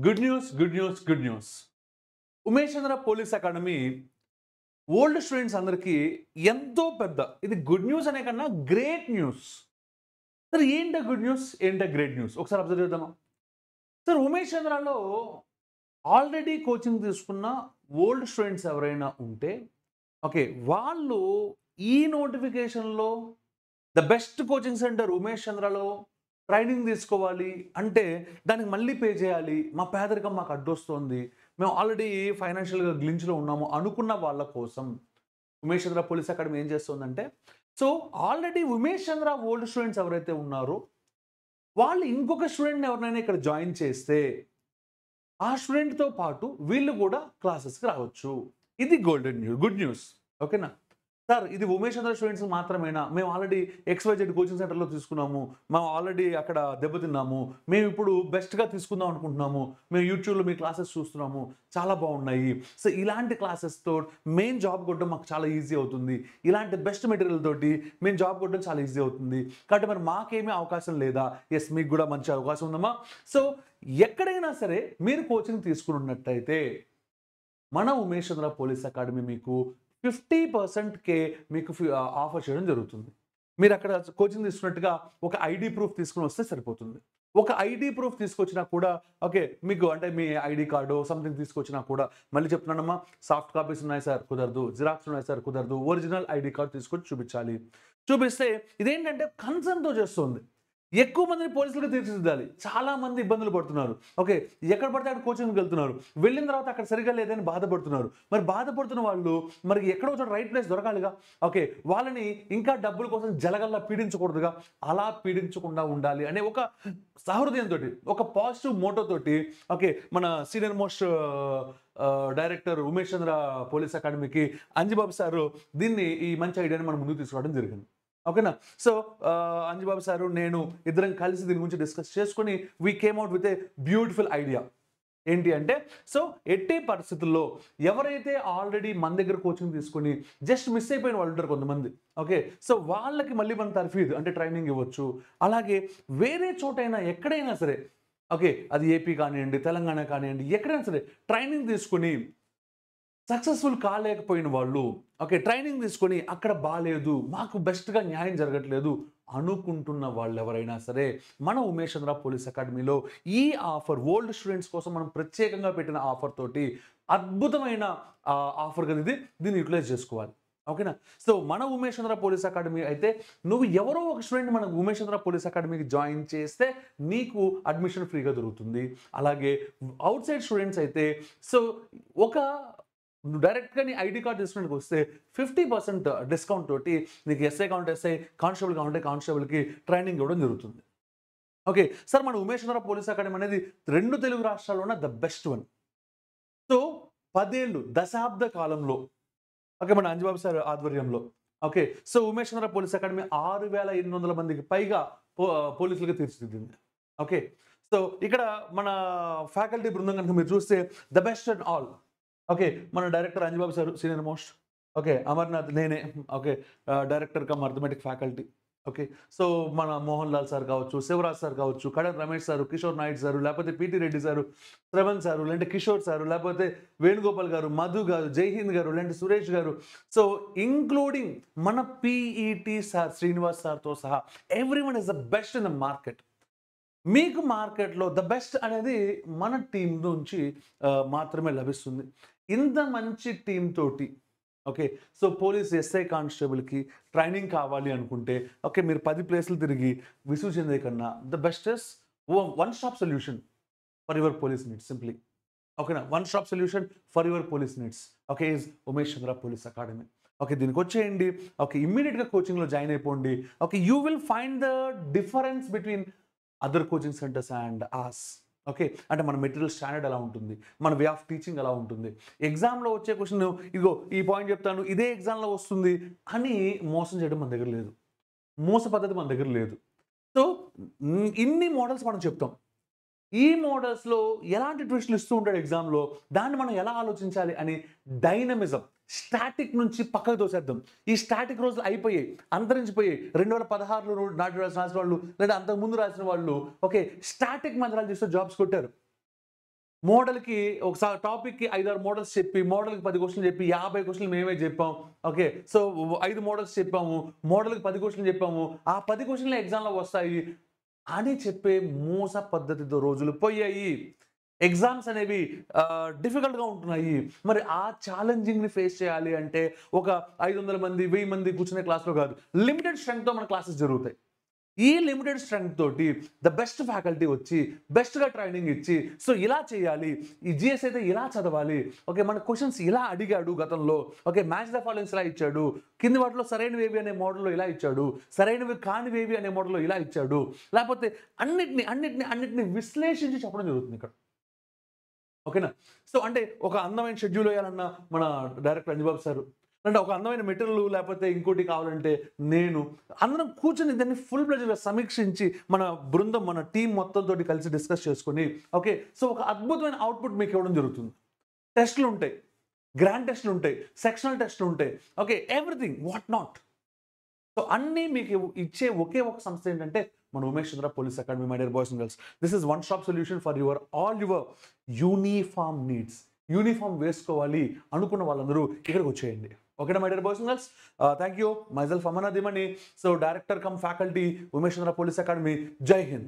Good news, good news, good news. Umesh Chandra police academy old students అందరికీ ఎంతో పెద్ద ఇది గుడ్ న్యూస్ అనే కన్నా గ్రేట్ న్యూస్. సార్ ఏంటో గుడ్ న్యూస్, ఏంటో గ్రేట్ న్యూస్ ఒకసారి అబ్జర్వ్ చేద్దామా? సార్ ఉమేష్ చంద్రలో ఆల్రెడీ కోచింగ్ తీసుకున్న ఓల్డ్ స్టూడెంట్స్ ఎవరైనా ఉంటే ఓకే, వాళ్ళు ఈ నోటిఫికేషన్‌లో the best coaching centre Umesh చంద్రలో ట్రైనింగ్ తీసుకోవాలి అంటే దానికి మళ్ళీ పే చేయాలి. మా పేదరికం మాకు అడ్డొస్తోంది. మేము ఆల్రెడీ ఫైనాన్షియల్‌గా గ్లించ్‌లో ఉన్నాము అనుకున్న వాళ్ళ కోసం ఉమేష్ చంద్ర పోలీస్ అకాడమీ ఏం చేస్తుందంటే, సో ఆల్రెడీ ఉమేష్ చంద్ర ఓల్డ్ స్టూడెంట్స్ ఎవరైతే ఉన్నారో వాళ్ళు ఇంకొక స్టూడెంట్‌ని ఎవరినైనా ఇక్కడ జాయిన్ చేస్తే ఆ స్టూడెంట్‌తో పాటు వీళ్ళు కూడా క్లాసెస్‌కి రావచ్చు. ఇది గోల్డెన్ న్యూస్, గుడ్ న్యూస్. ఓకేనా? సార్ ఇది ఉమేష్ చంద్ర స్టూడెంట్స్ మాత్రమేనా? మేము ఆల్రెడీ ఎక్స్‌వైజెడ్ కోచింగ్ సెంటర్‌లో తీసుకున్నాము. మేము ఆల్రెడీ అక్కడ దెబ్బతిన్నాము. మేము ఇప్పుడు బెస్ట్‌గా తీసుకుందాం అనుకుంటున్నాము. మేము యూట్యూబ్‌లో మీ క్లాసెస్ చూస్తున్నాము. చాలా బాగున్నాయి. సో ఇలాంటి క్లాసెస్‌తో మేము జాబ్ కొట్టడం మాకు చాలా ఈజీ అవుతుంది. ఇలాంటి బెస్ట్ మెటీరియల్ తోటి మేము జాబ్ కొట్టడం చాలా ఈజీ అవుతుంది. కాబట్టి మరి మాకేమీ అవకాశం లేదా? యెస్, మీకు కూడా మంచి అవకాశం ఉందమ్మా. సో ఎక్కడైనా సరే మీరు కోచింగ్ తీసుకున్నట్టయితే మన ఉమేష్ చంద్ర పోలీస్ అకాడమీ మీకు 50%కే మీకు ఆఫర్ చేయడం జరుగుతుంది. మీరు అక్కడ కోచింగ్ తీసుకున్నట్టుగా ఒక ఐడీ ప్రూఫ్ తీసుకొని వస్తే సరిపోతుంది. ఒక ఐడీ ప్రూఫ్ తీసుకొచ్చినా కూడా ఓకే, మీకు అంటే మీ ఐడీ కార్డో సంథింగ్ తీసుకొచ్చినా కూడా మళ్ళీ చెప్తున్నానమ్మా, సాఫ్ట్ కాపీస్ ఉన్నాయి సార్ కుదరదు, జిరాక్స్ ఉన్నాయి సార్ కుదరదు, ఒరిజినల్ ఐడీ కార్డ్ తీసుకొచ్చి చూపించాలి. చూపిస్తే ఇదేంటంటే కన్సర్న్‌తో చేస్తుంది. ఎక్కువ మందిని పోలీసులుగా తీర్చిదిద్దాలి. చాలా మంది ఇబ్బందులు పడుతున్నారు. ఓకే, ఎక్కడ పడితే అక్కడ కోచింగ్‌కి వెళ్తున్నారు. వెళ్ళిన తర్వాత అక్కడ సరిగ్గా లేదని బాధపడుతున్నారు. మరి బాధపడుతున్న వాళ్ళు మరి ఎక్కడో చోట రైట్ ప్లేస్ దొరకాలిగా. ఓకే, వాళ్ళని ఇంకా డబ్బుల కోసం జలగల్లా పీడించకూడదుగా. అలా పీడించకుండా ఉండాలి అనే ఒక సహృదయంతోటి, ఒక పాజిటివ్ మోటో తోటి ఓకే, మన senior most director Umesh Chandra police అకాడమీకి అంజిబాబు సారు దీన్ని ఈ మంచి ఐడియాని మన ముందుకు తీసుకురావడం జరిగింది. ఓకేనా? సో అంజిబాబు సారు నేను ఇద్దరం కలిసి దీని గురించి డిస్కస్ చేసుకొని we came out with a beautiful idea. ఏంటి అంటే, సో ఎట్టి పరిస్థితుల్లో ఎవరైతే ఆల్రెడీ మన దగ్గర కోచింగ్ తీసుకొని జస్ట్ మిస్ అయిపోయిన వాళ్ళు ఉంటారు కొంతమంది. ఓకే, సో వాళ్ళకి మళ్ళీ మన తర్ఫీదు అంటే ట్రైనింగ్ ఇవ్వచ్చు. అలాగే వేరే చోటైనా ఎక్కడైనా సరే ఓకే, అది ఏపీ కానియండి, తెలంగాణ కానియండి, ఎక్కడైనా సరే ట్రైనింగ్ తీసుకొని సక్సెస్‌ఫుల్ కాలేకపోయిన వాళ్ళు ఓకే, ట్రైనింగ్ తీసుకొని అక్కడ బాలేదు, మాకు బెస్ట్‌గా న్యాయం జరగట్లేదు అనుకుంటున్న వాళ్ళెవరైనా సరే మన ఉమేష్ చంద్ర పోలీస్ అకాడమీలో ఈ ఆఫర్ ఓల్డ్ స్టూడెంట్స్ కోసం మనం ప్రత్యేకంగా పెట్టిన ఆఫర్ తోటి అద్భుతమైన ఆఫర్ కదా ఇది. దీన్ని యుటిలైజ్ చేసుకోవాలి. ఓకేనా? సో మన ఉమేష్ చంద్ర పోలీస్ అకాడమీ అయితే నువ్వు ఎవరో ఒక స్టూడెంట్ మన ఉమేష్ చంద్ర పోలీస్ అకాడమీకి జాయిన్ చేస్తే నీకు అడ్మిషన్ ఫ్రీగా దొరుకుతుంది. అలాగే ఔట్ సైడ్ స్టూడెంట్స్ అయితే సో ఒక నువ్వు డైరెక్ట్‌గా నీ ఐడీ కార్డ్ తీసుకునేందుకు వస్తే 50% డిస్కౌంట్ తోటి నీకు ఎస్ఐ కావాలంటే ఎస్ఐ, కానిస్టేబుల్ కావాలంటే కానిస్టేబుల్‌కి ట్రైనింగ్ ఇవ్వడం జరుగుతుంది. ఓకే, సార్ మన ఉమేష్ చంద్ర పోలీస్ అకాడమీ అనేది 2 తెలుగు రాష్ట్రాల్లోనే ద బెస్ట్ వన్. సో 10 ఏళ్ళు దశాబ్ద కాలంలో ఓకే, మన అంజిబాబు సార్ ఆధ్వర్యంలో okay, so Umesh Chandra police academy 6,800 మందికి పైగా పోలీసులుగా తీర్చిదిద్దింది. ఓకే, సో ఇక్కడ మన ఫ్యాకల్టీ బృందం కనుక మీరు చూస్తే the best and all. Okay, మన director Anjibabu sir senior most. Okay, Amarnath నేనే. Okay, director cum arithmetic faculty. Okay, so మన మోహన్ లాల్ సార్ కావచ్చు, శివరాజ్ సార్ కావచ్చు, కడర్ రమేష్ సారు, కిషోర్ నాయుడు సారు, లేకపోతే PT Reddy sir, Shravan sir, లేదంటే కిషోర్ సారు, లేకపోతే వేణుగోపాల్ గారు, మధు గారు, జైహింద్ గారు, లేదంటే సురేష్ గారు, సో ఇంక్లూడింగ్ మన పీఈటీ సార్ శ్రీనివాస్ సార్‌తో సహా everyone is the best in the market. మీకు మార్కెట్‌లో ద బెస్ట్ అనేది మన టీమ్ నుంచి మాత్రమే లభిస్తుంది. ఇంత మంచి టీమ్ తోటి ఓకే, సో పోలీస్ ఎస్ఐ కానిస్టేబుల్‌కి ట్రైనింగ్ కావాలి అనుకుంటే ఓకే, మీరు 10 ప్లేసులు తిరిగి విసుగు చెందే కన్నా the best is one stop solution for your police needs simply. ఓకేనా? One stop solution for your police needs okay is Umesh Chandra police academy. Okay, దీనికొచ్చేయండి. ఓకే, ఇమ్మీడియేట్‌గా కోచింగ్‌లో జాయిన్ అయిపోండి. Okay, you will find the difference between other coaching centers and us. Okay, అంటే మన material standard ఎలా ఉంటుంది, మన వే ఆఫ్ టీచింగ్ ఎలా ఉంటుంది, ఎగ్జామ్‌లో వచ్చే క్వెషన్ ఇదిగో ఈ పాయింట్ చెప్తాను ఇదే ఎగ్జామ్‌లో వస్తుంది అని మోసం చేయడం మన దగ్గర లేదు. మోస పద్ధతి మన దగ్గర లేదు. సో ఇన్ని మోడల్స్ మనం చెప్తాం. ఈ మోడల్స్‌లో ఎలాంటి ట్విస్ట్‌లు ఇస్తూ ఉంటాడు ఎగ్జామ్‌లో, దాన్ని మనం ఎలా ఆలోచించాలి అని డైనమిజం, స్టాటిక్ నుంచి పక్కకు తోసేద్దాం. ఈ స్టాటిక్ రోజులు అయిపోయాయి, అంతరించిపోయాయి. 2016లో నాటి రాసిన వాళ్ళు లేదా అంతకుముందు రాసిన వాళ్ళు ఓకే, స్టాటిక్ మెథడాలజీస్‌తో జాబ్స్ కొట్టారు. మోడల్‌కి ఒకసారి టాపిక్‌కి 5, 6 మోడల్స్ చెప్పి, మోడల్‌కి 10 క్వెషన్‌లు చెప్పి, 50 క్వెషన్‌లు మేమే చెప్పాం. ఓకే. సో, 5 మోడల్స్ చెప్పాము. మోడల్‌కి 10 క్వెషన్‌లు చెప్పాము. ఆ 10 క్వెషన్‌లే ఎగ్జామ్‌లో వస్తాయి అని చెప్పే మోస పద్ధతితో రోజులు పోయాయి. ఎగ్జామ్స్ అనేవి డిఫికల్ట్‌గా ఉంటున్నాయి. మరి ఆ ఛాలెంజింగ్‌ని ఫేస్ చేయాలి అంటే ఒక 500 మంది, 1000 మంది కూర్చునే క్లాస్‌లో కాదు. లిమిటెడ్ స్ట్రెంగ్త్‌తో మన క్లాసెస్ జరుగుతాయి. ఈ లిమిటెడ్ స్ట్రెంగ్త్ తోటి ద బెస్ట్ ఫ్యాకల్టీ వచ్చి, బెస్ట్‌గా ట్రైనింగ్ ఇచ్చి, సో ఇలా చేయాలి. ఈ జీఎస్ అయితే ఇలా చదవాలి. ఓకే. మన క్వెషన్స్ ఇలా అడిగాడు గతంలో. ఓకే. మ్యాచ్ ద ఫాలోయింగ్స్ ఇలా ఇచ్చాడు. కింది వాటిలో సరైనవేవి అనే మోడల్‌లో ఇలా ఇచ్చాడు. సరైనవి కానివేవి అనే మోడల్‌లో ఇలా ఇచ్చాడు. లేకపోతే అన్నిటిని విశ్లేషించి చెప్పడం జరుగుతుంది ఇక్కడ. ఓకేనా? సో, అంటే ఒక అందమైన షెడ్యూల్ వేయాలన్నా మన డైరెక్టర్ అంజిబాబు సారు. అంటే ఒక అందమైన మెటీరియల్ లేకపోతే ఇంకోటి కావాలంటే నేను. అందరం కూర్చొని దాన్ని ఫుల్ ప్లెజర్‌గా సమీక్షించి మన బృందం, మన టీమ్ మొత్తంతోటి కలిసి డిస్కస్ చేసుకొని ఓకే. సో, ఒక అద్భుతమైన ఔట్‌పుట్ మీకు ఇవ్వడం జరుగుతుంది. టెస్ట్‌లుంటాయి. గ్రాండ్ టెస్ట్‌లుంటాయి. సెక్షనల్ టెస్ట్‌లుంటాయి. Okay. Everything what not. So, అన్నీ మీకు ఇచ్చే ఒకే ఒక సంస్థ ఏంటంటే మన Umesh Chandra police academy my dear boys and girls. This is one stop solution for all your uniform needs. Uniform వేసుకోవాలి అనుకున్న వాళ్ళందరూ ఇక్కడికి వచ్చేయండి. ఓకేనా my dear boys and girls. Thank you. Myself Amarnath Dimani. So, director cum faculty Umesh Chandra police academy. జై హింద్.